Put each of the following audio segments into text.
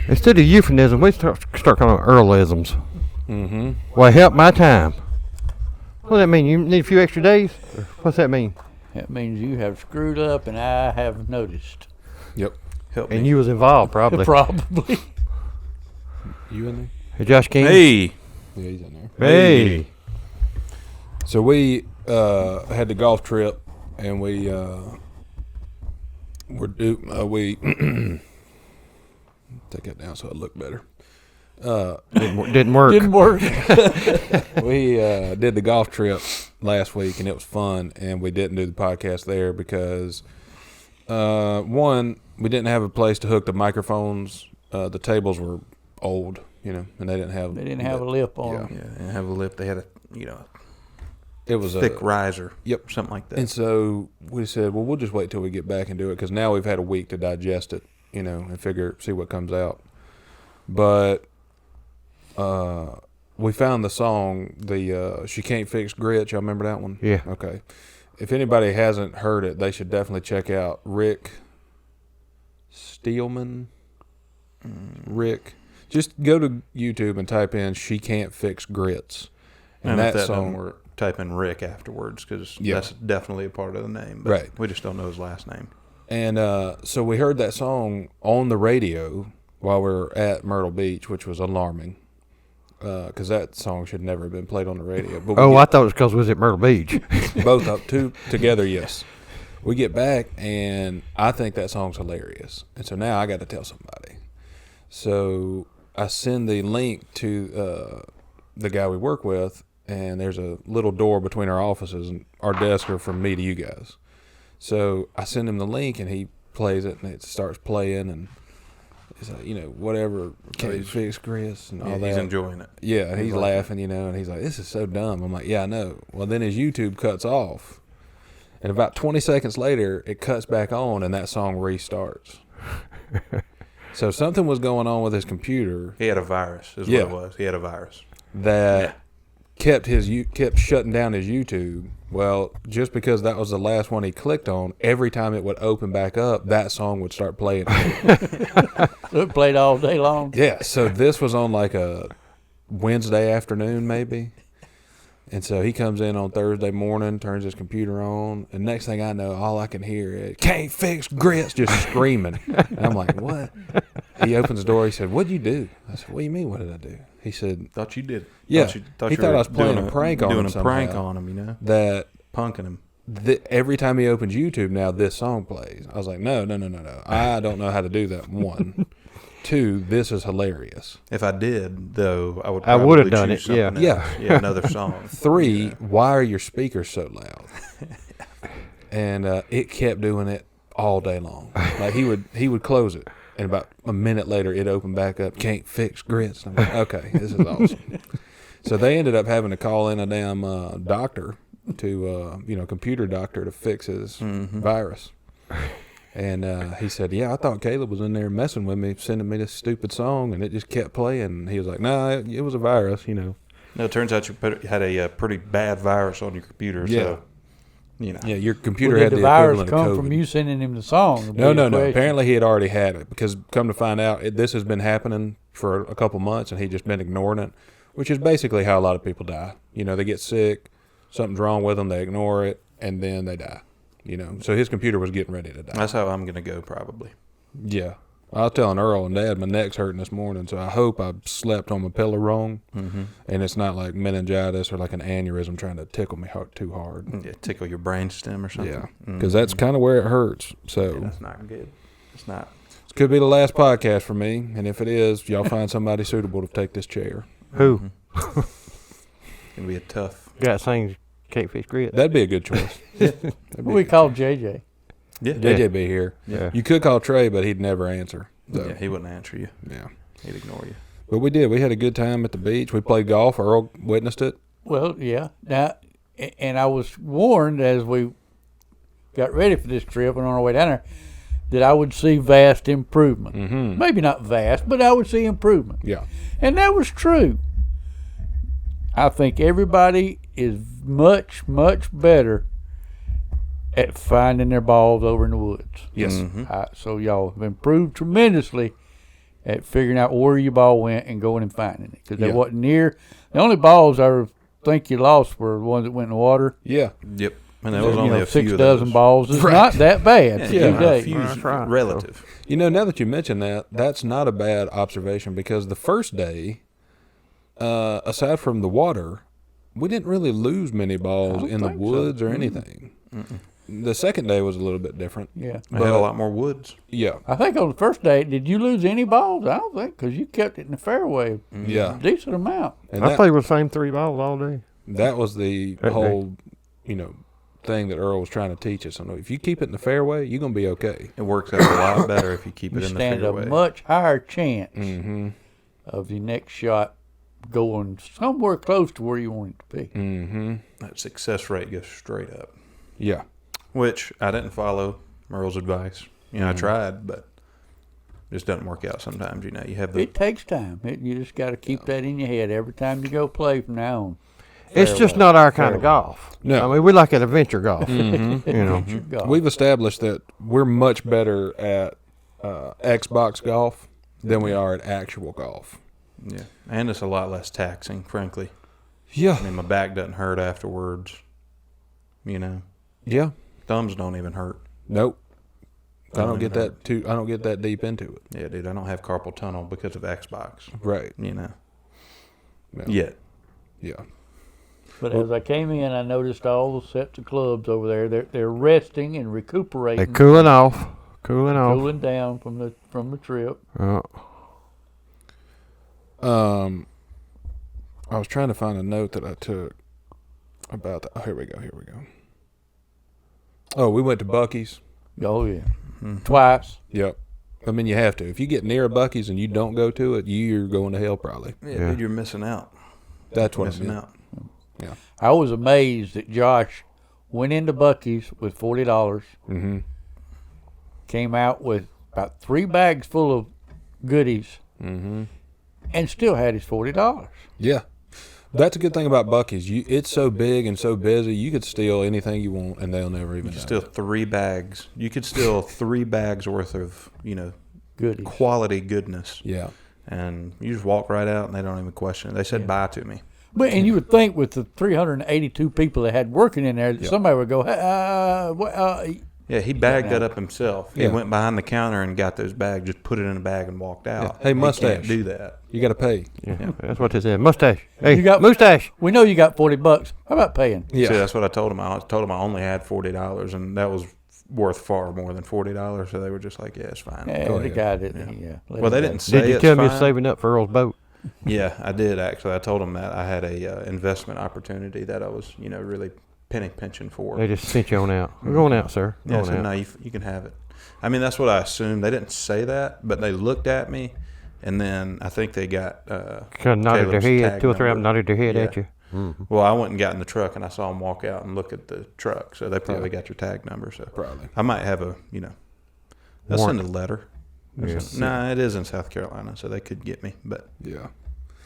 Instead of euphemism, we start calling them Earlisms. Mm-hmm. Well, help my time. What does that mean? You need a few extra days? What's that mean? That means you have screwed up and I have noticed. Yep. Help And me. you was involved, probably. Probably. You in there? Hey, Josh King. Hey. Yeah, he's in there. Hey. So we had the golf trip, and we take that down so it look better. Didn't work. Didn't work. We did the golf trip last week, and it was fun. And we didn't do the podcast there because one, we didn't have a place to hook the microphones. The tables were old, and they didn't have. They didn't have a lip on them. Yeah, and have a lip. They had a It was thick riser. Yep, something like that. And so we said, well, we'll just wait till we get back and do it because now we've had a week to digest it, and see what comes out. But we found the song, the She Can't Fix Grits. Y'all remember that one? Yeah. Okay. If anybody hasn't heard it, they should definitely check out Rick Steelman. Rick. Just go to YouTube and type in She Can't Fix Grits. And that if that song, don't work, type in Rick afterwards because Yeah. that's definitely a part of the name. But Right. We just don't know his last name. And so we heard that song on the radio while we were at Myrtle Beach, which was alarming because that song should never have been played on the radio. But I thought it was because we was at Myrtle Beach. both up two together, yes. We get back, and I think that song's hilarious. And so now I got to tell somebody. So I send the link to the guy we work with, and there's a little door between our offices, and our desks are from me to you guys. So I send him the link, and he plays it, and it starts playing, and it's like, whatever, can't fix Chris, and all that. He's enjoying it. Yeah, and he's laughing, and he's like, this is so dumb. I'm like, yeah, I know. Well, then his YouTube cuts off, and about 20 seconds later, it cuts back on, and that song restarts. So something was going on with his computer. He had a virus, is Yeah. what it was. He had a virus. That kept shutting down his YouTube. Well, just because that was the last one he clicked on, every time it would open back up, that song would start playing. It played all day long. Yeah, so this was on like a Wednesday afternoon maybe. And so he comes in on Thursday morning, turns his computer on, and next thing I know, all I can hear is, can't fix grits, just screaming. And I'm like, what? He opens the door, he said, what'd you do? I said, what do you mean, what did I do? He said, Thought you did. Yeah, He he thought I was playing a prank on him Doing a prank somehow. on him, that punking him. every time he opens YouTube now, this song plays. I was like, no. I don't know how to do that, one. Two, this is hilarious. If I did, though, I would I probably would've done choose it, yeah. something Yeah. else. Yeah, another song. Three, why are your speakers so loud? And it kept doing it all day long. Like he would close it, and about a minute later, it opened back up. Can't fix grits. And I'm like, okay, this is awesome. So they ended up having to call in a damn doctor to computer doctor to fix his virus. And he said, yeah, I thought Caleb was in there messing with me, sending me this stupid song, and it just kept playing. And he was like, nah, it was a virus, No, it turns out you had a pretty bad virus on your computer. Yeah. So, Yeah, your computer Well, had did the the virus equivalent come of COVID. from you sending him the song? No. Apparently he had already had it because come to find out, this has been happening for a couple months, and he'd just been ignoring it, which is basically how a lot of people die. They get sick, something's wrong with them, they ignore it, and then they die. So his computer was getting ready to die. that's how I'm going to go, probably. Yeah. I was telling Earl and Dad my neck's hurting this morning, so I hope I slept on my pillow wrong, and it's not like meningitis or like an aneurysm trying to tickle me too hard. Yeah, tickle your brain stem or something. Yeah, because that's kind of where it hurts. So Yeah, that's not good. It's not. this could be the last podcast for me, and if it is, y'all find somebody suitable to take this chair. Who? It's going to be a tough. Got sings can't fix grits. That'd be a good choice. We called JJ. Yeah. JJ be here. Yeah. You could call Trey, but he'd never answer. So, Yeah, he wouldn't answer you. yeah. He'd ignore you. But we did. We had a good time at the beach. We played golf. Earl witnessed it. Well, yeah. Now, and I was warned as we got ready for this trip and on our way down there that I would see vast improvement. Mm-hmm. Maybe not vast, but I would see improvement. Yeah. And that was true. I think everybody is much, much better at finding their balls over in the woods. Yes. Mhm. So y'all have improved tremendously at figuring out where your ball went and going and finding it, because they Yeah. wasn't near. The only balls I think you lost were the ones that went in the water. Yeah. Yep. And there was only a 6 few of dozen those. balls. It's Right. not that bad. Yeah, for Yeah. 2 a days. few That's right. relative. You know, now that you mention that, that's not a bad observation because the first day, aside from the water, we didn't really lose many balls don't in the think so. woods or anything. The second day was a little bit different. Yeah. I had a lot more woods. Yeah. I think on the first day, did you lose any balls? I don't think, because you kept it in the fairway Yeah. a decent amount. And I that, played with the same 3 balls all day. that was the That day. whole, thing that Earl was trying to teach us. If you keep it in the fairway, you're going to be okay. It works out a lot better if you keep You it in the stand fairway. a much higher chance Mm-hmm. of the next shot going somewhere close to where you want it to be. Mm-hmm. That success rate goes straight up. Yeah. Which I didn't follow Merle's advice. I tried, but it just doesn't work out sometimes. You have the It takes time. You just got to keep that in your head every time you go play from now on. It's just not our kind of golf. No. I mean, we like an adventure golf. Mm-hmm. You know. Adventure golf. We've established that we're much better at Xbox golf than we are at actual golf. yeah, and it's a lot less taxing, frankly. Yeah. I mean, my back doesn't hurt afterwards. Yeah. Thumbs don't even hurt. Nope. I Don't don't get even that I don't get that deep into it. Yeah, dude, I don't have carpal tunnel because of Xbox. Right. Yeah. Yeah. But as I came in, I noticed all the sets of clubs over there. They're resting and recuperating, They're cooling off. Cooling off. cooling down from the trip. I was trying to find a note that I took about that. Oh, here we go. Oh, we went to Buc-ee's. Oh yeah, twice. Yep. I mean, you have to. If you get near a Buc-ee's and you don't go to it, you're going to hell probably. Yeah, Yeah. dude, you're missing out. That's what I Missing mean. out. I was amazed that Josh went into Buc-ee's with $40, Mm-hmm. came out with about 3 bags full of goodies, Mm-hmm. and still had his $40. Yeah. That's a good thing about Buc-ee's. It's so big and so busy, you could steal anything you want and they'll never even know. Still 3 bags. You could steal 3 bags worth of, Goodies. quality goodness. Yeah. And you just walk right out and they don't even question it. They said bye to me. And you would think with the 382 people that had working in there, that Yep. somebody would go, Yeah, he bagged that up himself. He Yeah. went behind the counter and got those bags, just put it in a bag and walked out. Yeah. Hey, He mustache. can't do that. You got to pay. Yeah. That's what they said. Mustache. Hey, You got- mustache. we know you got $40. How about paying? Yeah. See, that's what I told him. I told him I only had $40, and that was worth far more than $40. So they were just like, "Yeah, it's fine." Yeah, Go the ahead. guy didn't. Yeah. Well, they didn't say Did you it's tell me fine. you're saving up for Earl's boat? Yeah, I did actually. I told him that I had a investment opportunity that I was, really penny pinching for. They just sent you on out. We're going out, sir. Yeah, I Going said, out. no, you can have it. I mean, that's what I assumed. They didn't say that, but they looked at me, and then I think they got Kind of nodded their Caleb's head. tag 2 or 3 of them number. nodded their head Yeah. at you. Well, I went and got in the truck, and I saw them walk out and look at the truck, so they probably got your tag number. So Probably. I might have a, they'll send a letter. Yes. Nah, it is in South Carolina, so they could get me, but Yeah.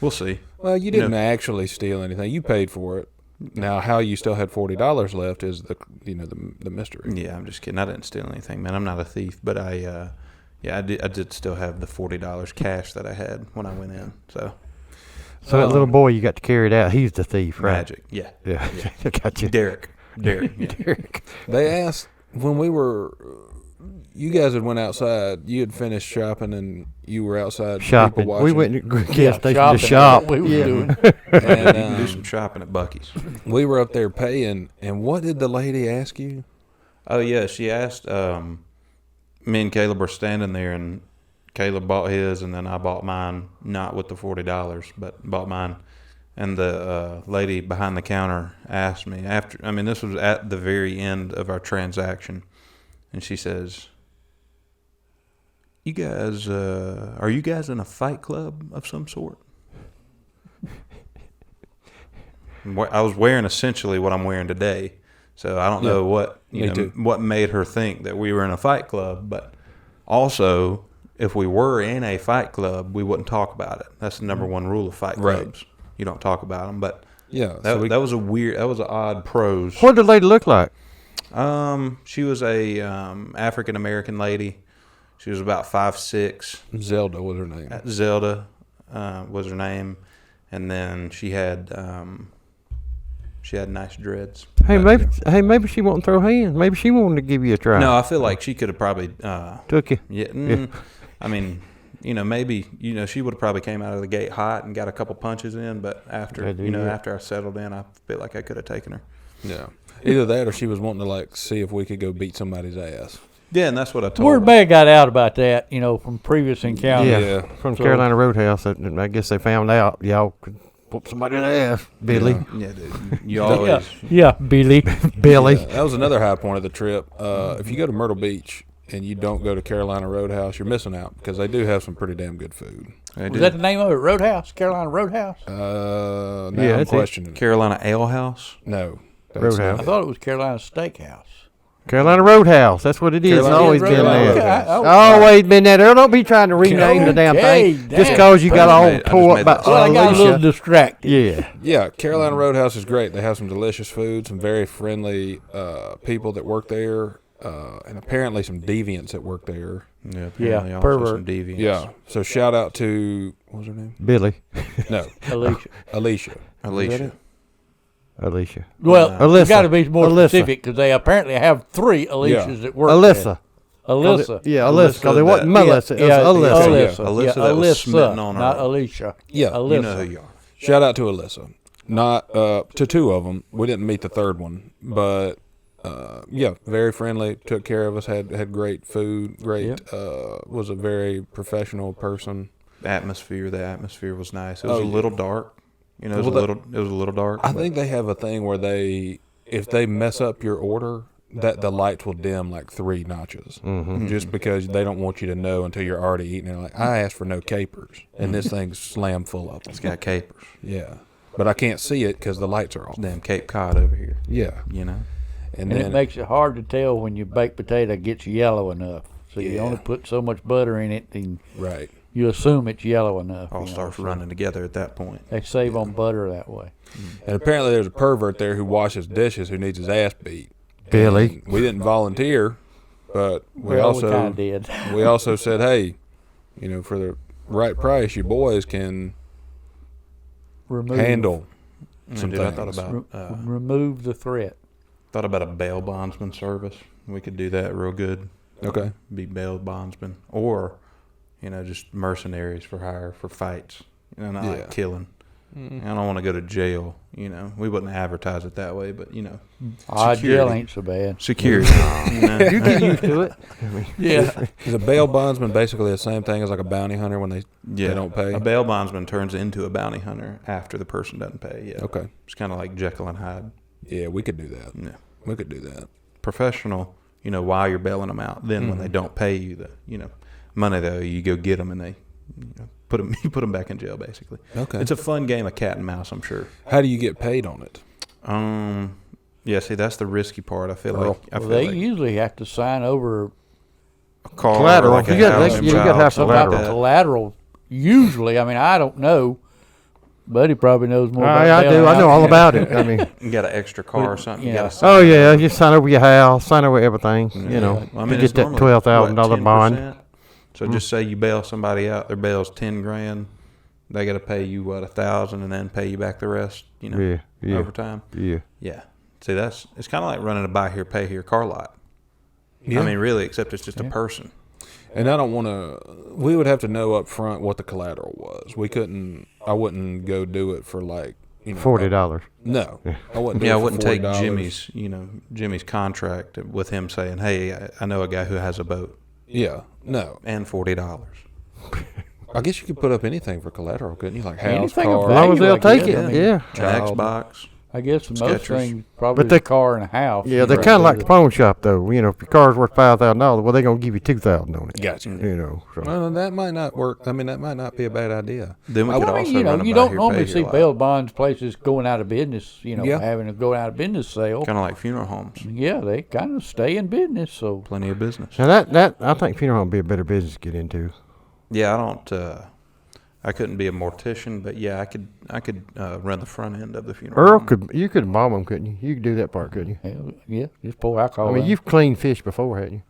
we'll see. Well, you didn't actually steal anything. You paid for it. Now, how you still had $40 left is the mystery. Yeah, I'm just kidding. I didn't steal anything, man. I'm not a thief, but I did still have the $40 cash that I had when I went in. So So that little boy you got to carry it out, he's the thief, right? magic, yeah. Yeah. I got you. Derek, yeah. Derek. They asked when we were, you guys had went outside. You had finished shopping and you were outside. Shopping. People We watching. went to gas station shopping. to shop. What we were doing. And, You can do some shopping at Buc-ee's. we were up there paying. And what did the lady ask you? Oh yeah, she asked. Me and Caleb were standing there, and Caleb bought his, and then I bought mine, not with the $40, but bought mine. And the lady behind the counter asked me after. I mean, this was at the very end of our transaction, and she says, "You guys, are you guys in a fight club of some sort?" I was wearing essentially what I'm wearing today. So I don't know what Me too. what made her think that we were in a fight club, but also if we were in a fight club, we wouldn't talk about it. That's the number one rule of fight Right. clubs. You don't talk about them. But Yeah. that was an odd prose. What did the lady look like? She was a African American lady. She was about 5'6". Zelda was her name. Zelda was her name, and then she had nice dreads. Hey, But- maybe she won't throw hands. Maybe she wanted to give you a try. No, I feel like she could have probably Took you. yeah. I mean, maybe she would have probably came out of the gate hot and got a couple punches in, but after after I settled in, I feel like I could have taken her. Yeah. Either that or she was wanting to like see if we could go beat somebody's ass. Yeah, and that's what I told Word her. bag got out about that, from previous encounters. Yeah, Yeah. from So- Carolina Roadhouse. I guess they found out y'all could whoop somebody in the ass. Billy. Yeah, dude. You always. Yeah, Billy. Billy. Yeah, that was another high point of the trip. If you go to Myrtle Beach and you don't go to Carolina Roadhouse, you're missing out because they do have some pretty damn good food. They Was do. that the name of it? Roadhouse? Carolina Roadhouse? Now Yeah, I'm that's it. questioning. Carolina Ale House? No. Roadhouse. I thought it was Carolina Steakhouse. Carolina Roadhouse. That's what it is. It's Carolina always Yeah, been Roadhouse. there. Okay, I- Always been there. Don't be trying to rename the damn Okay, thing damn. just because you got I all just tore made up by that Well, I got a little Alicia. distracted. Yeah. Yeah, Carolina Roadhouse is great. They have some delicious food, some very friendly people that work there, and apparently some deviants that work there. Yeah, apparently also pervert. some deviants. Yeah. So shout out to, what was her name? Billy. No, Alicia. Alicia. Alicia. Alicia. Well, Alyssa. you got to be more Alyssa. specific because they apparently have 3 Alicias that work Alyssa. there. Alyssa. Yeah, Alyssa. Because it wasn't Yeah, Melissa. It was Alyssa. Alyssa. Alyssa Yeah, that was smitten on her. not Alicia. Yeah, Alyssa. You know who you are. shout out to Alyssa. Not to 2 of them. We didn't meet the third one, but yeah, very friendly. Took care of us. Had great food. Great. Was a very professional person. The atmosphere was nice. It was Oh, a yeah. little dark. It was Well, it was a little dark. I but- think they have a thing where if they mess up your order, that the lights will dim like 3 notches, just because they don't want you to know until you're already eating it. Like, I asked for no capers, and this thing's slammed full of them. it's got capers. Yeah, but I can't see it because the lights are off. Damn Cape Cod over here. Yeah, And and then it makes it hard to tell when your baked potato gets yellow enough. So you Yeah. only put so much butter in it, and right. you assume it's yellow enough. All starts running together at that point. They save on butter that way. And apparently there's a pervert there who washes dishes who needs his ass beat. Billy. And we didn't volunteer, but we Well, we kind also of did. we also said, hey, for the right price, you boys can Remove, handle And some dude, I thought things. about remove the threat. a bail bondsman service. We could do that real good. Okay. Be bail bondsman, or just mercenaries for hire for fights. Not Yeah. like killing. I don't want to go to jail. We wouldn't advertise it that way, but Jail security. ain't so bad. Security. You get used to it. Yeah. Is a bail bondsman basically the same thing as like a bounty hunter when they don't pay? A bail bondsman turns into a bounty hunter after the person doesn't pay. Yeah. Okay. It's kind of like Jekyll and Hyde. Yeah, we could do that. Yeah. We could do that. Professional, while you're bailing them out. Then when they don't pay you the, money though, you go get them and they, put them back in jail basically. Okay. It's a fun game of cat and mouse, I'm sure. How do you get paid on it? Yeah. See, that's the risky part. I feel Earl. like I Well, feel they like usually have to sign over a car, Collateral. or like a You got- house, you gotta child, have some something type like of that. collateral. Usually, I don't know. Buddy probably knows more about I do. bailing I know out. all about it. I mean, You got an extra car or something. You Yeah. got to sign oh yeah, you sign over your house, sign over everything. Well, I mean, to it's get that normally, $12,000 what, bond. 10%? So just say you bail somebody out, their bail's $10,000. They got to pay you $1,000 and then pay you back the rest. Yeah, yeah, over time. yeah. Yeah. See, it's kind of like running a buy here, pay here car lot. Yeah. I mean, really, except it's just a person. And I don't want to. We would have to know up front what the collateral was. We couldn't. I wouldn't go do it for like $40. No, I wouldn't. Do Yeah, it I for wouldn't take $40. Jimmy's contract with him saying, "Hey, I know a guy who has a boat Yeah, no. and $40." I guess you could put up anything for collateral, couldn't you? Like house, Anything of car. As long as value, they'll I take guess. it, yeah. An Child. Xbox. I guess most Skechers. things probably But the they- car and a house. Yeah, they're Right. kind of like the pawn shop, though. If your car's worth $5,000, well, they're gonna give you $2,000 on it. Gotcha. So. Well, that might not work. I mean, that might not be a bad idea. Then we I could would- I also mean, run a you buy don't here, normally pay see here bail bonds places going out of business. Yeah. Having to go out of business sale. kind of like funeral homes. Yeah, they kind of stay in business. So Plenty of business. Now that I think funeral home would be a better business to get into. Yeah, I don't. I couldn't be a mortician, but yeah, I could run the front end of the funeral. Earl home. you could embalm them, couldn't you? You could do that part, couldn't you? hell, yeah, just pour alcohol. I mean, in. you've cleaned fish before, hadn't you?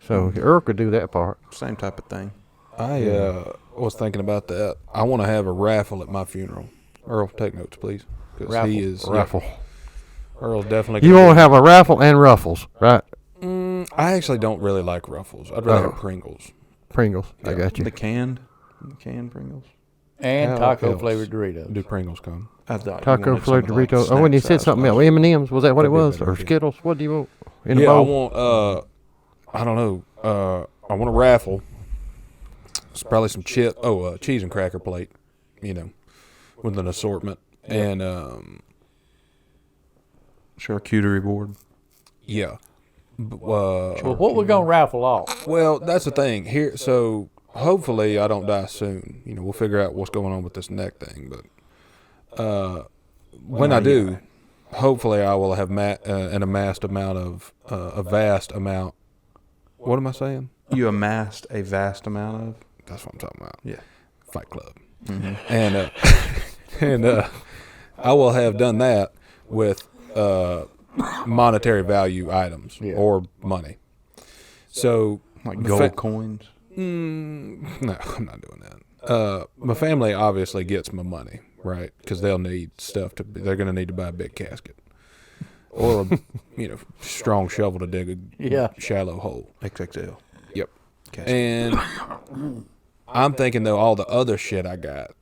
So Earl could do that part. Same type of thing. I was thinking about that. I want to have a raffle at my funeral. Earl, take notes, please. Because he is Raffle. Earl's definitely. You want to have a raffle and Ruffles, right? I actually don't really like Ruffles. I'd rather have Pringles. Pringles. I got you. The canned Pringles. And How taco else flavored Doritos. Do Pringles come? I thought you Taco wanted flavored something like Doritos. Oh, and you snack said something size. else. M&M's. Was that what it That'd be a was? better Or idea. Skittles? What do you want? In a Yeah, I bowl? want. I don't know. I want a raffle. It's probably some cheese and cracker plate. You know, with an assortment and Charcuterie board. yeah. Well, what we're going to raffle off? Well, that's the thing here. So hopefully I don't die soon. You know, we'll figure out what's going on with this neck thing. But when I do, hopefully I will have an amassed amount of a vast amount. What am I saying? You amassed a vast amount of. That's what I'm talking about. Yeah. Fight Club. And I will have done that with monetary value items or money. So Like gold coins. no, I'm not doing that. My family obviously gets my money, right? Because they'll need stuff they're going to need to buy a big casket or a strong shovel to dig a shallow hole. XXL. Yep. Casket. And I'm thinking though all the other shit I got,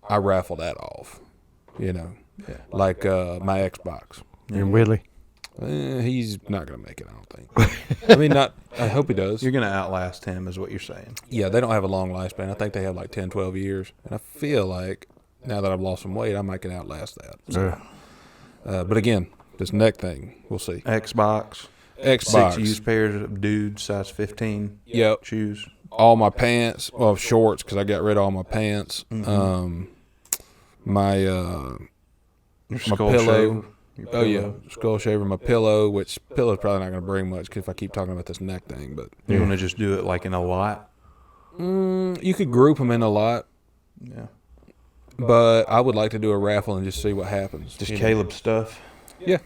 I raffle that off. Like my Xbox. And Willie. He's not going to make it, I don't think. I mean, I hope he does. You're going to outlast him is what you're saying. Yeah, they don't have a long lifespan. I think they have like 10, 12 years. And I feel like now that I've lost some weight, I might can outlast that. So, but again, this neck thing, we'll see. Xbox. 6 used pairs of dudes, size 15 Yep. shoes. All my pants, shorts, because I got rid of all my pants. My Your skull pillow. shaver. Your Oh yeah, pillow. skull shaver, my pillow, which pillow's probably not going to bring much if I keep talking about this neck thing. But You want to just do it like in a lot? you could group them in a lot, Yeah. but I would like to do a raffle and just see what happens. Just Caleb stuff. Yeah.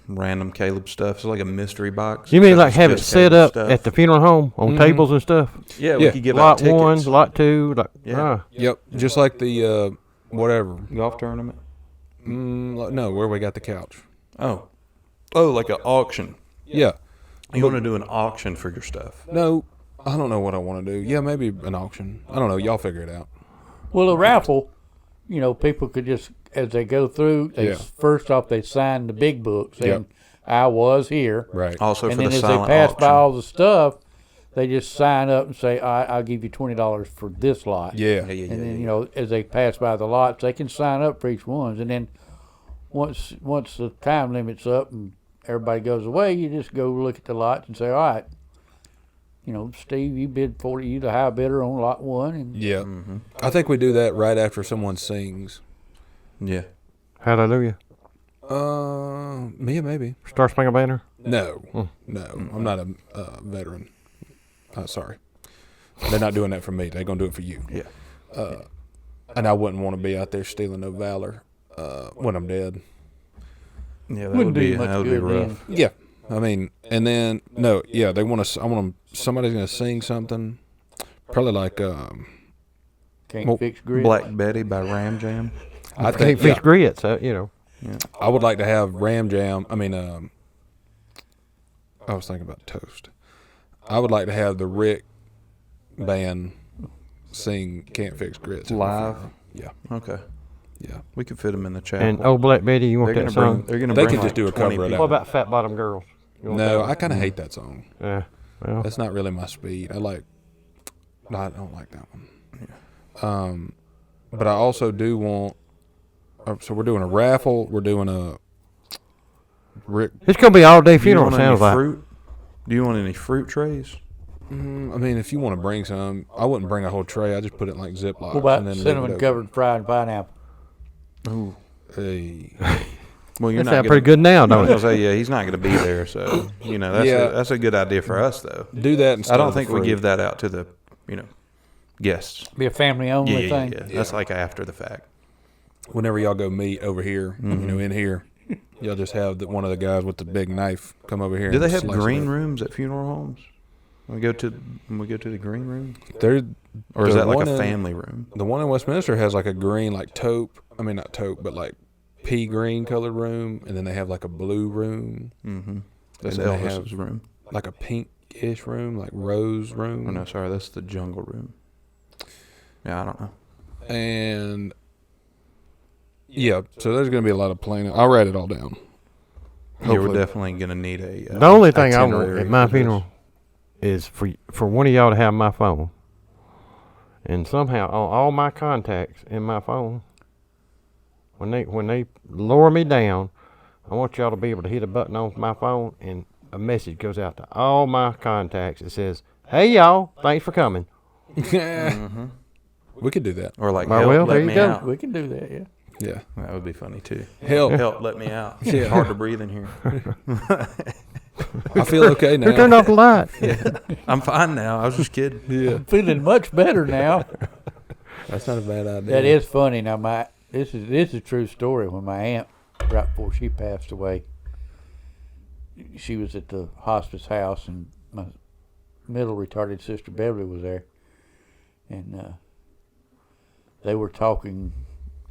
Random Caleb stuff. It's like a mystery box. You mean except like it's have it just set Caleb up stuff. at the funeral home on tables and stuff? Yeah, we Yeah. could give Lot out tickets. 1, lot 2. Yeah. Yep, just like the whatever. Golf tournament. No, where we got the couch. Oh, like an auction. Yeah. You want to do an auction for your stuff? No, I don't know what I want to do. Yeah, maybe an auction. I don't know. Y'all figure it out. Well, a raffle, people could just, as they go through, first off, they sign the big book saying, I was here. Right. Also And for then the as they silent pass auction. by all the stuff, they just sign up and say, I'll give you $20 for this lot. Yeah. Yeah. And then, as they pass by the lots, they can sign up for each one. And then once the time limit's up and everybody goes away, you just go look at the lots and say, all right, Steve, you bid 40, you the high bidder on lot 1. And Yeah. I think we do that right after someone sings. Yeah. Hallelujah. Mia, maybe. Star Spangled Banner. No, I'm not a veteran. Sorry, they're not doing that for me. They're gonna do it for you. Yeah. And I wouldn't want to be out there stealing no valor when I'm dead. Yeah, that Wouldn't would do be you much that would be good rough. Yeah, I mean, and then they want to. I want them. Somebody's gonna sing something, probably like can't fix grit. Black Betty by Ram Jam. I Can't think fix grits, I would like to have Ram Jam. I mean, I was thinking about toast. I would like to have the Rick band sing "Can't Fix Grits" Live? Yeah, Okay. yeah. We could fit them in the chapel. And Old Black Betty, you want they're that gonna song? bring. They're gonna They bring could just like do a 20 cover of that. What people. about Fat Bottom Girls? You want No, that I kind of hate that song. one? Yeah. Well, That's not really my speed. I don't like that one. But I also do want. So we're doing a raffle. We're doing a Rick. it's going to be all day Do you funeral, want sounds any like. fruit? Do you want any fruit trays? I mean, if you want to bring some, I wouldn't bring a whole tray. I just put it in like Ziplocs. What about and then leave it cinnamon open. covered fried pineapple? Ooh. Hey. Well, you're That not sounds pretty good now, I was don't gonna it? say, yeah, he's not going to be there, so that's Yeah. that's a good idea for us, though. Do that instead I don't of think the we fruit. give that out to the guests. Be a family only thing. That's like after the fact. Whenever y'all go meet over here, in here, y'all just have one of the guys with the big knife come over here. Do and they have slice it green up. rooms at funeral homes? When we go to the green room, There, or is the that like one a in- family room? The one in Westminster has like a green, like taupe. I mean, not taupe, but like pea green colored room, and then they have like a blue room. Mm-hmm. That's That's what they Elvis's have. room. Like a pinkish room, like rose room. Oh no, sorry, that's the jungle room. Yeah, I don't know. And yeah, so there's going to be a lot of planning. I'll write it all down. Yeah, we're Hopefully. definitely gonna need a. The only thing I want itinerary at my for this. funeral is for one of y'all to have my phone. And somehow on all my contacts in my phone, when they lower me down, I want y'all to be able to hit a button on my phone and a message goes out to all my contacts. It says, "Hey y'all, thanks for coming." Mm-hmm. We could do that. Or like, Well, help, there let you me go. out. We can do that, yeah. Yeah. That would be funny too. Help. Help, let me out. Yeah. It's hard to breathe in here. I feel okay now. Who turned off the light? I'm fine now. I was just kidding. Yeah. I'm feeling much better now. That's not a bad idea. That is funny. Now, this is a true story. When my aunt, right before she passed away, she was at the hospice house, and my middle retarded sister Beverly was there, and they were talking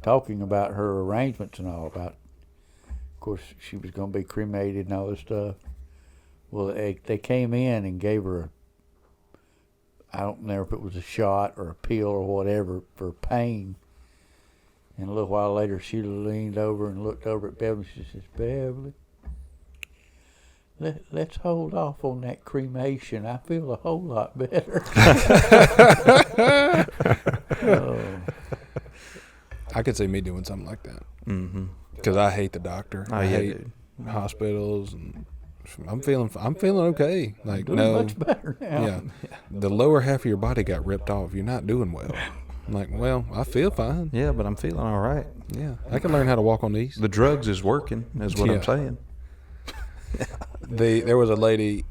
about her arrangements and all about. Of course, she was going to be cremated and all this stuff. Well, they came in and gave her I don't know if it was a shot or a pill or whatever for pain. And a little while later, she leaned over and looked over at Beverly. She says, "Beverly, let's hold off on that cremation. I feel a whole lot better." Oh. I could see me doing something like that Mm-hmm. because I hate the doctor. Oh, I yeah, hate dude. hospitals, and I'm feeling okay. Like Doing no, much better now. yeah, the lower half of your body got ripped off. You're not doing well. I'm like, well, I feel fine. Yeah, but I'm feeling all right. Yeah, I can learn how to walk on these. The drugs is working, is what Yeah. I'm saying. There was a lady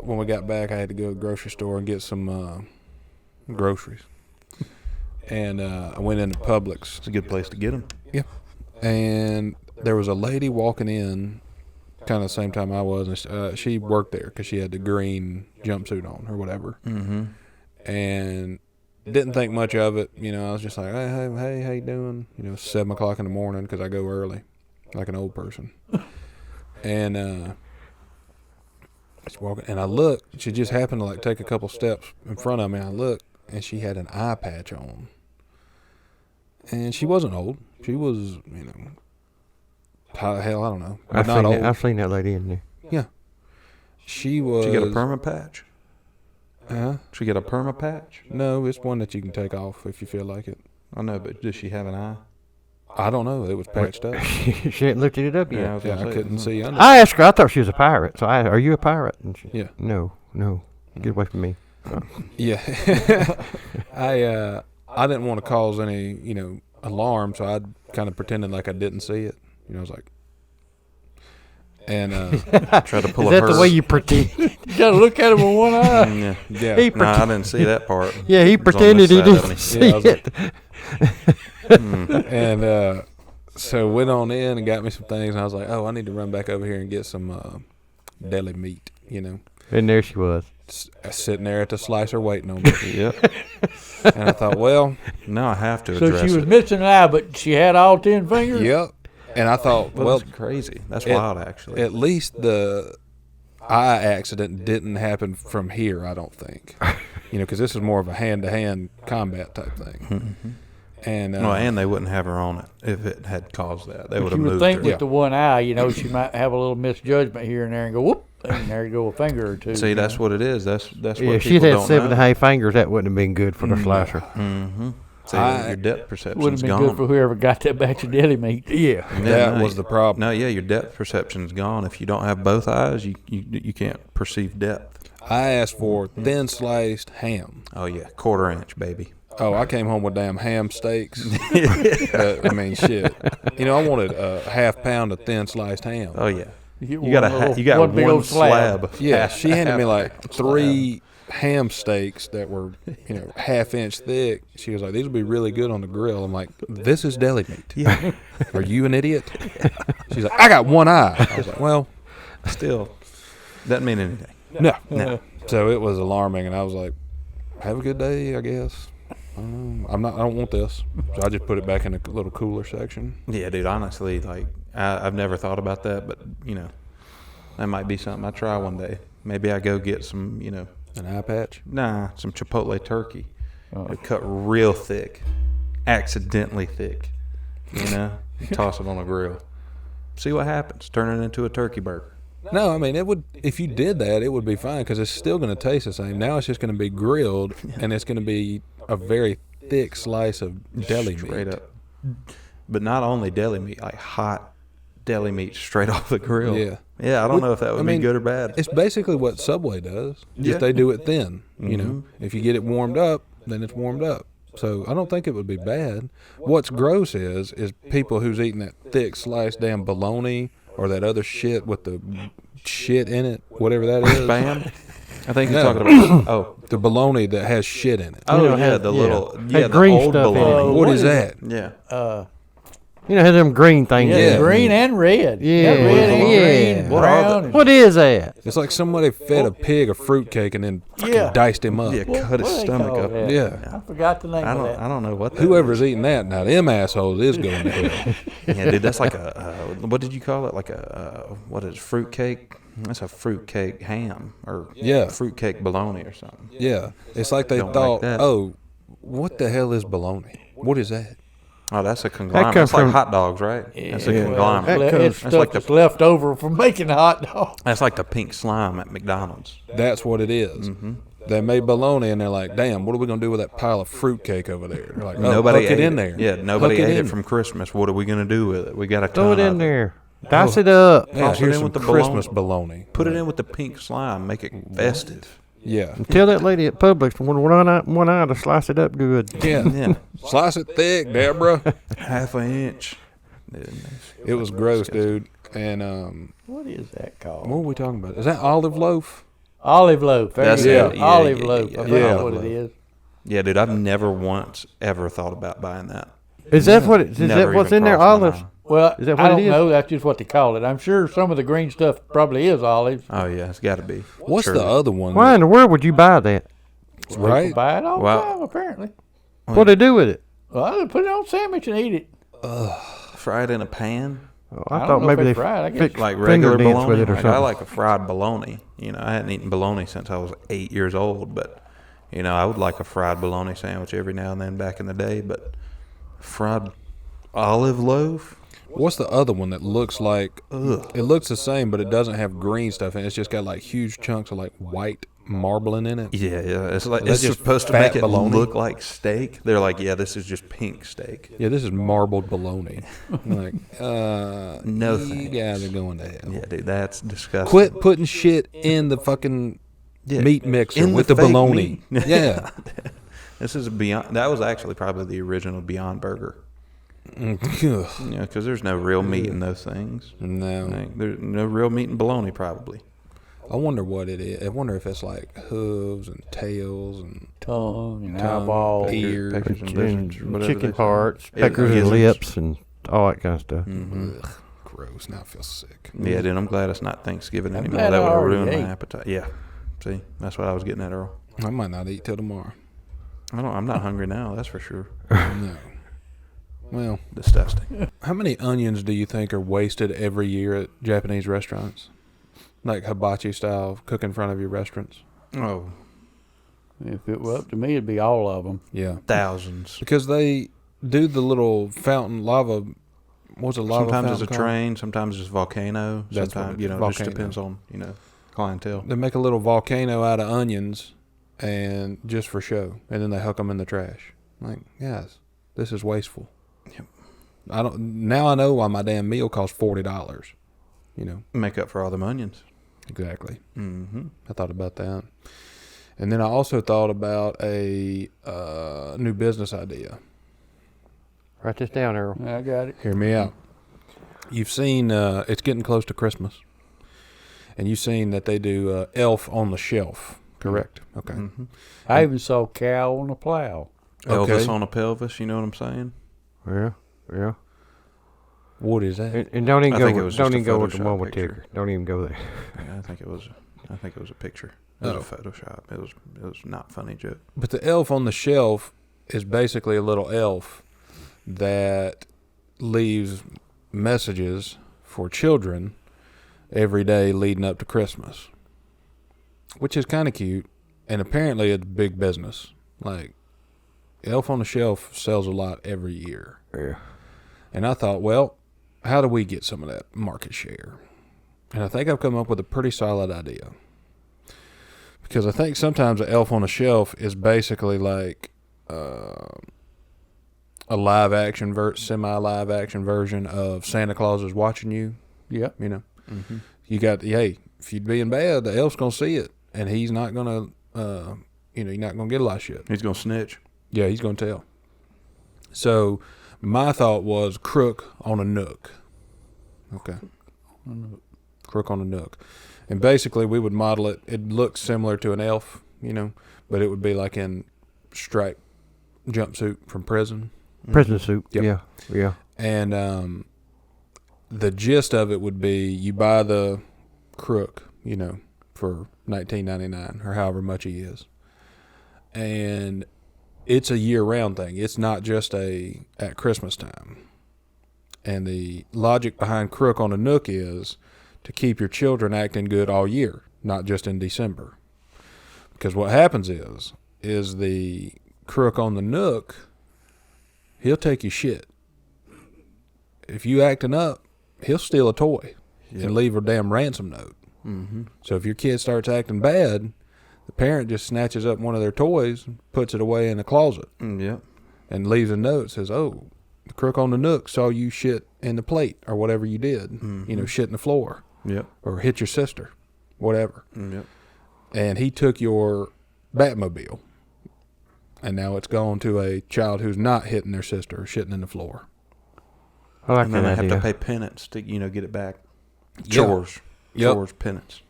when we got back. I had to go to the grocery store and get some groceries, and I went into Publix. It's a good place to get them. And there was a lady walking in kind of the same time I was, and she worked there because she had the green jumpsuit on or whatever, Mm-hmm. and didn't think much of it. You know, I was just like, hey, how you doing? You know, 7 o'clock in the morning because I go early, like an old person. And she's walking, and I looked. She just happened to like take a couple steps in front of me. And I looked, and she had an eye patch on, and she wasn't old. She was, you know, hell, I don't know. But I've not seen old. that. I've seen that lady in there. She was. Did you get a perma patch? Huh? Did you get a perma patch? No, it's one that you can take off if you feel like it. I know, but does she have an eye? I don't know. It was patched up. She hadn't lifted it up yet. I was Yeah, gonna I say, couldn't see under. I asked her. I thought she was a pirate. So are you a pirate? And she, Yeah. No. Get away from me. Yeah. I didn't want to cause any, you know, alarm, so I kind of pretended like I didn't see it. You know, I was like, and Try to pull Is a that her. the way you pretend? You gotta look at him with one eye. Yeah. yeah, He No, I didn't see that part. Yeah, he It was on pretended this he side of didn't me. see Yeah, I was it. and so went on in and got me some things, and I was like, oh, I need to run back over here and get some deli meat. You know, And there she was. sitting there at the slicer waiting on me. Yep. And I thought, well, Now I have to So address she was it. missing an eye, but she had all 10 fingers? yep. And I thought, Well, well, that's crazy. That's it- wild, actually. at least the eye accident didn't happen from here, I don't think. You know, because this is more of a hand-to-hand combat type thing. And well, and they wouldn't have her on it if it had caused that. They would You have would moved think her. with Yeah. the one eye, you know, she might have a little misjudgment here and there and go, whoop, and there you go, a finger or two. See, that's what it is. That's Yeah, what if she'd people had don't 7 know. and a half fingers, that wouldn't have been good for the slicer. Mm-hmm. See, I- your depth Would perception's have been gone. good for whoever got that batch of deli meat. Yeah. that no, was the problem. No, yeah, your depth perception's gone. If you don't have both eyes, you can't perceive depth. I asked for thin sliced ham. Oh yeah, 1/4 inch, baby. Oh, I came home with damn ham steaks. I mean, shit. You know, I wanted a half pound of thin sliced ham. Oh yeah, You you got one big one old slab. Yeah, she handed me like Half 3 ham steaks that were, you know, ½ inch thick. She was like, "These will be really good on the grill." I'm like, "This is deli meat. Yeah, Are you an idiot?" She's like, "I got one eye." I was like, "Well, still doesn't mean anything. No. So it was alarming, and I was like, "Have a good day, I guess." I don't want this, so I just put it back in a little cooler section. Yeah, dude. Honestly, like I've never thought about that, but that might be something I try one day. Maybe I go get some, An eye patch. some Chipotle turkey, cut real thick, accidentally thick. Toss it on a grill. See what happens. Turn it into a turkey burger. No, I mean it would. If you did that, it would be fine because it's still going to taste the same. Now it's just going to be grilled, and it's going to be a very thick slice of deli Straight meat. up. But not only deli meat, like hot deli meat straight off the grill. Yeah. Yeah, I don't know if that would be mean, good or bad. It's basically what Subway does. Yeah. Just they do it thin. If you get it warmed up, then it's warmed up. So I don't think it would be bad. What's gross is people who's eating that thick sliced damn bologna or that other shit with the shit in it, whatever that is. Spam? I think you're No. talking about. The bologna that has shit in it. Yeah, the little. Had Yeah, the green old stuff in it. bologna. What is that? Yeah. Had them green things. Yeah, in it. green and red. Yeah. Red and Yeah. green, What are brown. and- What is that? It's like somebody fed a pig a fruitcake and then fucking Yeah. diced him up. Yeah, cut his What do they stomach call up. that? Yeah. I forgot the name I of don't. that. I don't know what. That Whoever's eating that, now them assholes is going to hell. is. Yeah, dude, that's like a. What did you call it? Like a. What is fruitcake? That's a fruitcake ham or Yeah. fruitcake bologna or something. Yeah. It's like they Don't like thought, that. oh, what the hell is bologna? What is that? Oh, that's a conglomerate. comes That's like from- hot dogs, right? That's a Yeah. conglomerate. That It's comes- stuff like the- that's left over from making a hot dog. That's like the pink slime at McDonald's. That's what it is. Mm-hmm. They made bologna and they're like, damn, what are we going to do with that pile of fruitcake over there? They're like, oh, Nobody hook ate it in there. Yeah, nobody Hook ate it in. from Christmas. What are we gonna do with it? We got to Throw it in of there. Dice it up. Yeah, Toss it here's in some with the Christmas bologna. Put it in with the pink slime. Make it festive. Yeah. Tell that lady at Publix one eye to slice it up good. Yeah. Yeah, Slice it thick, Deborah. half an inch. Dude, It was gross, dude. And What is that called? what are we talking about? Is that olive loaf? Olive loaf. There That's you go. it. Yeah, Olive yeah, loaf. yeah, I yeah. forgot Yeah. what it is. Yeah, dude, I've never once ever thought about buying that. Is that what? Is Never that what's even in there? crossed my Olives. mind. Well, Is that I what it don't is? know. That's just what they call it. I'm sure some of the green stuff probably is olives. Oh yeah, it's got to be. What's Surely. the other one? Why in the world would you buy that? Right? People buy it all Well- the time, apparently. What do they do with it? Well, they put it on a sandwich and eat it. Fried in a pan, Oh, I I don't thought know maybe if they it's fried, I guess. fix like finger regular dance bologna. with it or Like, something. I like a fried bologna. I hadn't eaten bologna since I was 8 years old, but I would like a fried bologna sandwich every now and then back in the day. But fried olive loaf. What's the other one that looks like? It looks the same, but it doesn't have green stuff in it. It's just got like huge chunks of like white marbling in it. Yeah, yeah. It's like That's it's just supposed to fat make it bologna? look like steak. They're like, yeah, this is just pink steak. Yeah, this is marbled bologna. I'm like, No you thanks. guys are going to hell. Yeah, dude, that's disgusting. Quit putting shit in the fucking Yeah. meat mixer In with the the fake bologna. meat. Yeah. This is Beyond. That was actually probably the original Beyond Burger. Ugh. Because there's no real meat in those things. No. Like, there's no real meat in bologna, probably. I wonder what it is. I wonder if it's like hooves and tails and Tongue and Tongue, eyeballs. ears, Peckers and And lizards, or whatever they chicken say. parts, Yeah, peckers and gizzards. lips, and all that kind of stuff. Mm-hmm. ugh, gross. Now I feel sick. Yeah, dude, I'm glad it's not Thanksgiving I'm anymore. glad That I would have already ruined my ate. appetite. Yeah. See, that's what I was getting at, Earl. I might not eat till tomorrow. I'm not hungry now. That's for sure. No. Well, Disgusting. how many onions do you think are wasted every year at Japanese restaurants? Like hibachi style, cook in front of your restaurants? Oh, If it were up to me, it'd be all of them. Yeah. thousands. Because they do the little fountain lava. What's a lava Sometimes it's a fountain called? train. Sometimes it's volcano. That's what Sometimes it is, it just volcano. depends on clientele. They make a little volcano out of onions, and just for show, and then they hook them in the trash. Like, guys, this is wasteful. Yep. Now I know why my damn meal costs $40. Make up for all them onions. Exactly. Mm-hmm. I thought about that, and then I also thought about a new business idea. Write this down, Earl. I got it. Hear me out. You've seen it's getting close to Christmas, and you've seen that they do Elf on the Shelf. Correct. Okay. Mm-hmm. I even saw cow on a plow. Elvis Okay. on a pelvis. You know what I'm saying? Yeah, yeah. What is that? And don't even I go. think it was Don't just a even go with the Photoshop one with picture. ticker. Don't even go there. Yeah, I think it was. I think it was a picture. It was Oh. a Photoshop. It was not a funny joke. But the elf on the shelf is basically a little elf that leaves messages for children every day leading up to Christmas, which is kind of cute. And apparently it's big business. Like, Elf on the Shelf sells a lot every year. Yeah. And I thought, well, how do we get some of that market share? And I think I've come up with a pretty solid idea. Because I think sometimes an Elf on a Shelf is basically like a live action, semi-live action version of Santa Claus is watching you. Yep. You know, Mm-hmm. you got, hey, if you're being bad, the elf's going to see it. And he's not going to, you're not going to get a lot of shit. He's gonna snitch. Yeah, he's going to tell. So my thought was crook on a nook. Okay. Crook on a nook. And basically we would model it. It looks similar to an elf, but it would be like in striped jumpsuit from prison. Prison suit. Yep. Yeah. Yeah. And the gist of it would be you buy the crook, for $19.99 or however much he is. And it's a year-round thing. It's not just at Christmas time. And the logic behind crook on a nook is to keep your children acting good all year, not just in December. Because what happens is the crook on the nook, he'll take your shit. If you acting up, he'll steal a toy and leave a damn ransom note. Mm-hmm. So if your kid starts acting bad, the parent just snatches up one of their toys, puts it away in a closet, Yep. and leaves a note that says, oh, the crook on the nook saw you shit in the plate or whatever you did, Mm-hmm. Shit in the floor Yep. or hit your sister, whatever. Yep. And he took your Batmobile, and now it's gone to a child who's not hitting their sister or shitting in the floor. I like And that then they idea. have to pay penance to get it back. Yeah. Chores. Yep. Chores, penance.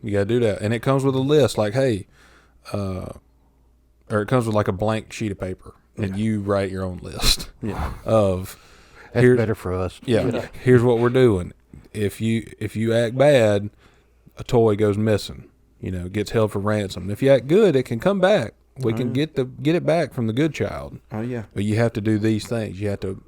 You got to do that. And it comes with a list like, hey, or it comes with like a blank sheet of paper, and you write your own list Yeah. of, That's here's, better for us. yeah, here's what we're doing. If you act bad, a toy goes missing, gets held for ransom. If you act good, it can come back. We can get it back from the good child. Oh yeah. But you have to do these things. You have to,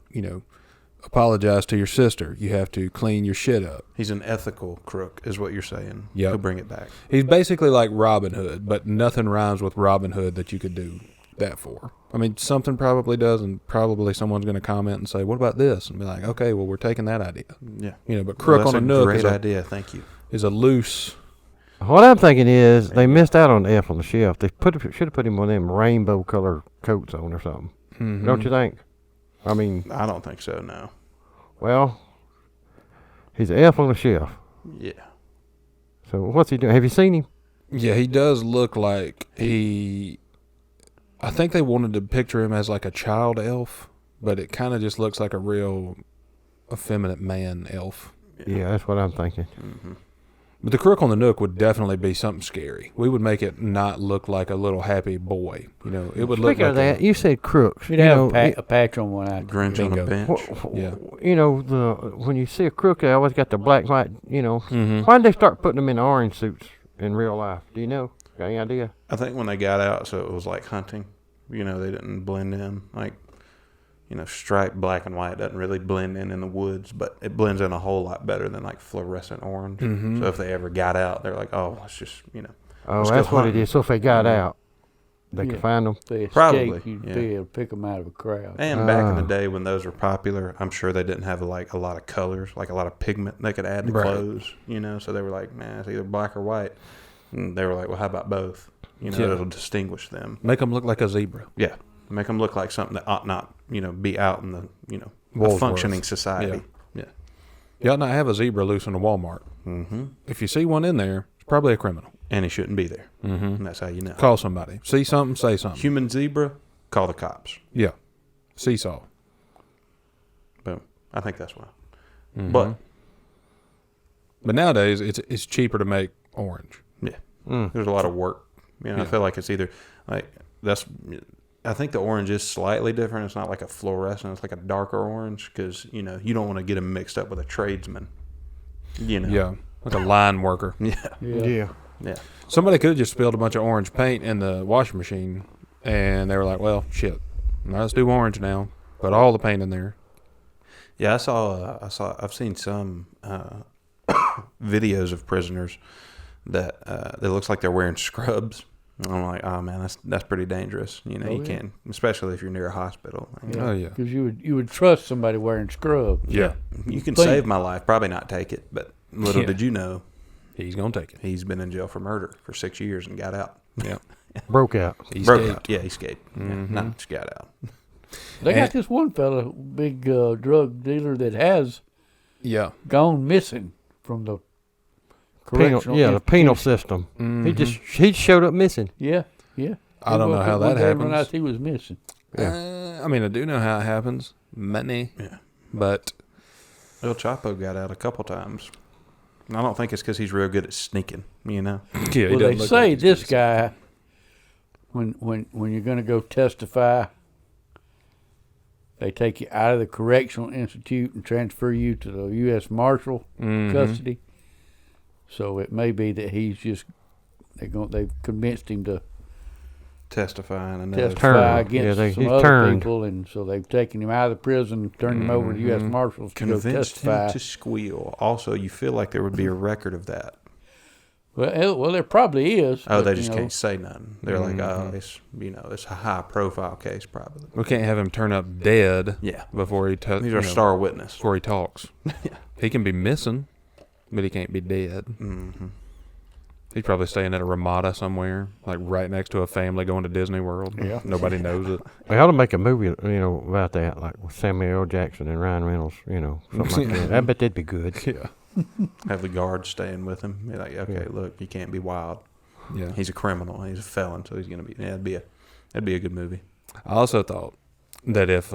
apologize to your sister. You have to clean your shit up. He's an ethical crook, is what you're saying. Yep. He'll bring it back. He's basically like Robin Hood, but nothing rhymes with Robin Hood that you could do that for. I mean, something probably does, and probably someone's going to comment and say, what about this? And be like, okay, well, we're taking that idea. Yeah. But crook Well, on a that's nook great idea. Thank you. is a loose. What I'm thinking is they missed out on the Elf on the Shelf. They should have put him one of them rainbow color coats on or something. Mm-hmm. Don't you think? I mean, I don't think so. No. well, he's an elf on the shelf. Yeah. So what's he doing? Have you seen him? Yeah, he does look like he. I think they wanted to picture him as like a child elf, but it kind of just looks like a real effeminate man elf. Yeah, that's what I'm thinking. Mm-hmm. But the crook on the nook would definitely be something scary. We would make it not look like a little happy boy. It would look Speaking like of that, you said crooks. You'd have a patch on one eye. Grinch on Bingo. a bench. Yeah. When you see a crook, they always got the black and white. Mm-hmm. Why did they start putting them in orange suits in real life? Do you know? Got any idea? I think when they got out, so it was like hunting. They didn't blend in. Like, striped black and white doesn't really blend in the woods, but it blends in a whole lot better than like fluorescent orange. Mm-hmm. So if they ever got out, they're like, oh, let's just, Oh, Let's that's go what it hunting. is. So if they got Mhm. out, they Yeah. could find them. If they Probably, escaped, you'd yeah. be able to pick them out of a crowd. And back in the Ah. day when those were popular, I'm sure they didn't have like a lot of colors, like a lot of pigment they could add to Right. clothes, So they were like, nah, it's either black or white. And they were like, well, how about both? Yeah. It'll distinguish them. Make them look like a zebra. Yeah. Make them look like something that ought not, be out in the, a Woolworth. functioning society. You ought not have a zebra loose in a Walmart. Mm-hmm. If you see one in there, it's probably a criminal. And he shouldn't be there. Mm-hmm. And that's how you know. Call somebody. See something, say something. Human zebra, call the cops. Yeah. Seesaw. Boom. I think that's why. Mhm. But nowadays it's cheaper to make orange. Mm. there's a lot of work. Yeah. I feel like it's either like I think the orange is slightly different. It's not like a fluorescent. It's like a darker orange because, you don't want to get them mixed up with a tradesman. Yeah, like a line worker. Yeah. Yeah. Yeah. Yeah. Somebody could have just spilled a bunch of orange paint in the washing machine, and they were like, "Well, shit, now let's do orange now." Put all the paint in there. Yeah, I've seen some videos of prisoners that it looks like they're wearing scrubs. And I'm like, oh man, that's pretty dangerous. You know, you can't, especially if you're near a hospital. Oh yeah, because you would trust somebody wearing scrubs. yeah. You can save my life, probably not take it, but little did you know, He's gonna take it. he's been in jail for murder for 6 years and got out. Yeah, Broke out. he Broke escaped. out. Yeah, he escaped. Yeah, not just got out. They got this one fella, big drug dealer, that has Yeah, gone missing from the Penal, correctional. the penal system. He showed up missing. Yeah, yeah. I don't know how that happens. Realized he was missing. I mean, I do know how it happens. Money. Yeah. But El Chapo got out a couple times. I don't think it's because he's real good at sneaking, you know? yeah, Well, they say this guy, when you're going to go testify, they take you out of the correctional institute and transfer you to the U.S. Marshal custody. So it may be that he's just they've convinced him to Testifying and testify Turned. Yeah, against some he's other turned. people, and so they've taken him out of the prison, turned him over to U.S. Marshals to go convinced testify. him to squeal. Also, you feel like there would be a record of that. Well, there probably is. Oh, but, they you just know, can't say nothing. They're like, oh, it's it's a high profile case probably. we can't have him turn up dead. Yeah, Before he he's our star witness. before he talks. He can be missing, but he can't be dead. Mm-hmm. He's probably staying at a Ramada somewhere, like right next to a family going to Disney World. Yeah. Nobody knows it. They ought to make a movie, about that, like with Samuel L. Jackson and Ryan Reynolds, something like that. I bet that'd be good. Yeah. Have the guards staying with him. Be like, okay, look, you can't be wild. Yeah. He's a criminal. He's a felon, so he's gonna be. Yeah, that'd be a good movie. I also thought that if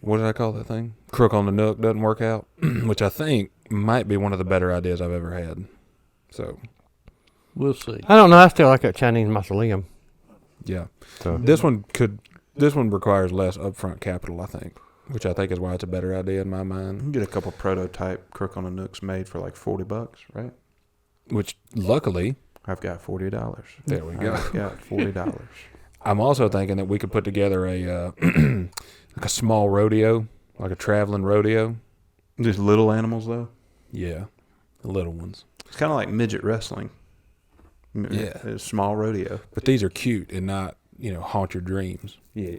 what did I call that thing? Crook on the Nook doesn't work out, which I think might be one of the better ideas I've ever had. So We'll see. I don't know. I still like that Chinese mausoleum. yeah, So this one requires less upfront capital, I think, which I think is why it's a better idea in my You mind. can get a couple prototype Crook on the Nooks made for like $40, right? Which luckily, I've got $40. there we go. I've got $40. I'm also thinking that we could put together a like a small rodeo, like a traveling rodeo. Just little animals though. Yeah, the little ones. It's kind of like midget wrestling. Yeah. It's small rodeo. But these are cute and not, haunt your dreams. Yeah.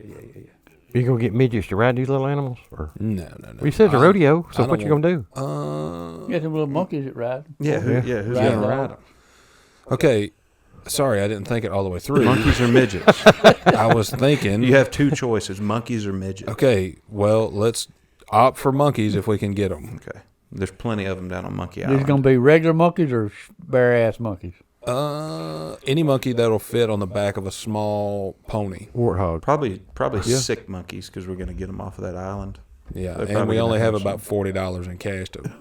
you gonna get midgets to ride these little animals? Or No. we said it's a rodeo, so what you gonna do? You got them little monkeys that ride. Yeah, who's Ride gonna them. ride them? Okay, sorry, I didn't think it all the way through. Monkeys or midgets? I was thinking, You have two choices: monkeys or midgets. okay, well, let's opt for monkeys if we can get them. Okay. There's plenty of them down on Monkey These Island. going to be regular monkeys or bare ass monkeys? Any monkey that'll fit on the back of a small pony. Warthog. Probably Yeah. sick monkeys because we're gonna get them off of that island. Yeah, They're and probably we only gonna have have about $40 in cash to,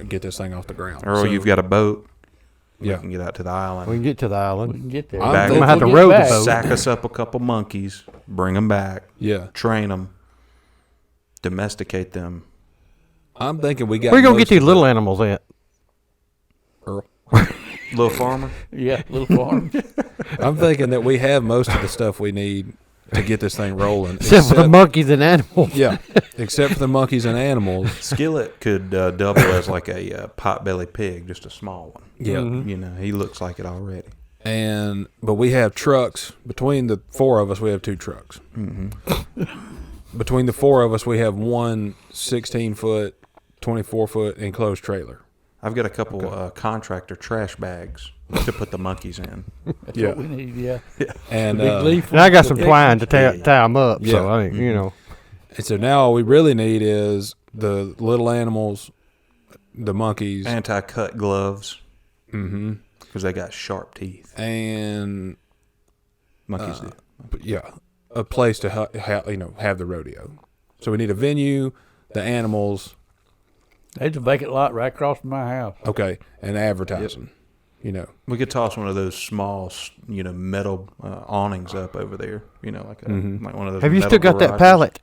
get this thing off the ground. Or So, you've got a boat. Yeah. We can get out to the island. We can get to the We island. can get there. I'm Back- thinking- I'm gonna have to We'll row get the back. boat. Sack us up a couple monkeys, bring them back, Yeah, train them, domesticate them. I'm thinking we got. Where you gonna most get these of little animals at? Earl. Little farmer. Yeah, little farm. I'm thinking that we have most of the stuff we need to get this thing rolling. Except for the monkeys and animals. Yeah, except for the monkeys and animals. Skillet could double as like a pot-bellied pig, just a small one. Yeah, You know, he looks like it already. but we have trucks. Between the four of us, we have 2 trucks. Mm-hmm. Between the 4 of us, we have one 16-foot, 24-foot enclosed trailer. I've got a couple contractor trash bags to put the monkeys in. That's Yeah. what we need, yeah. And Big leaf. And I got some twine to Yeah. tie them up. Yeah. So I mean, and so now all we really need is the little animals, the monkeys, Anti-cut gloves mm-hmm, because they got sharp teeth. and Monkeys do. yeah, a place to have the rodeo. So we need a venue, the animals, There's a vacant lot right across from my house. okay, and advertising. We could toss one of those small, metal awnings up over there. Like one of those. have you metal still got that garages. pallet?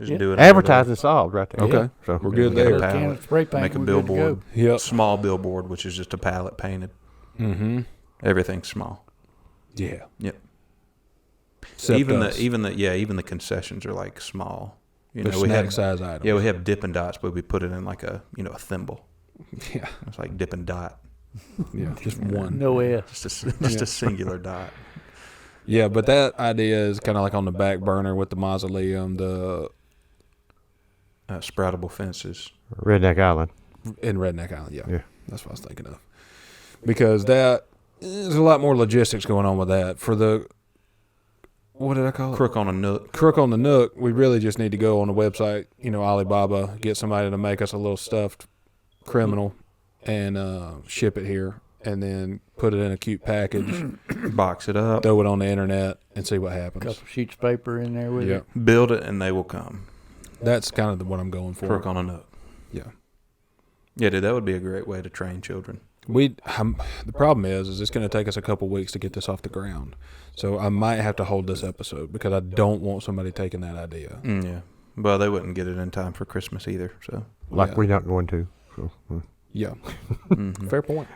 Just do it. Advertising solved right there. Okay. Yeah. So We're good Get a there. Can pallet, of spray paint, make a we're good to billboard. go. Yep. Small billboard, which is just a pallet painted. Mm-hmm. Everything's small. Yeah. Yep. Except even us. the concessions are like small. You They're know, we snack have size items. we have Dippin' Dots, but we put it in like a a thimble. Yeah. It's like Dippin' Dot, Yeah. Just one. No S. just a singular dot. Yeah, but that idea is kind of like on the back burner with the mausoleum, the Sproutable fences. Redneck Island. in Redneck Island. Yeah. Yeah. That's what I was thinking of. Because there's a lot more logistics going on with that. For the, what did I call it? Crook on a Nook. Crook on the Nook, we really just need to go on the website, Alibaba, get somebody to make us a little stuffed criminal and ship it here and then put it in a cute package, Box it up. throw it on the internet and see what happens. Couple sheets of paper in there with Yeah. it. Build it and they will come. That's kind of what I'm going for. Crook on a Nook. Yeah. Yeah, dude, that would be a great way to train children. The problem is it's going to take us a couple weeks to get this off the ground. So I might have to hold this episode because I don't want somebody taking that idea. Yeah. Well, they wouldn't get it in time for Christmas either. So. Like Yeah. we're not going to. So. Yeah. Mhm. Fair point.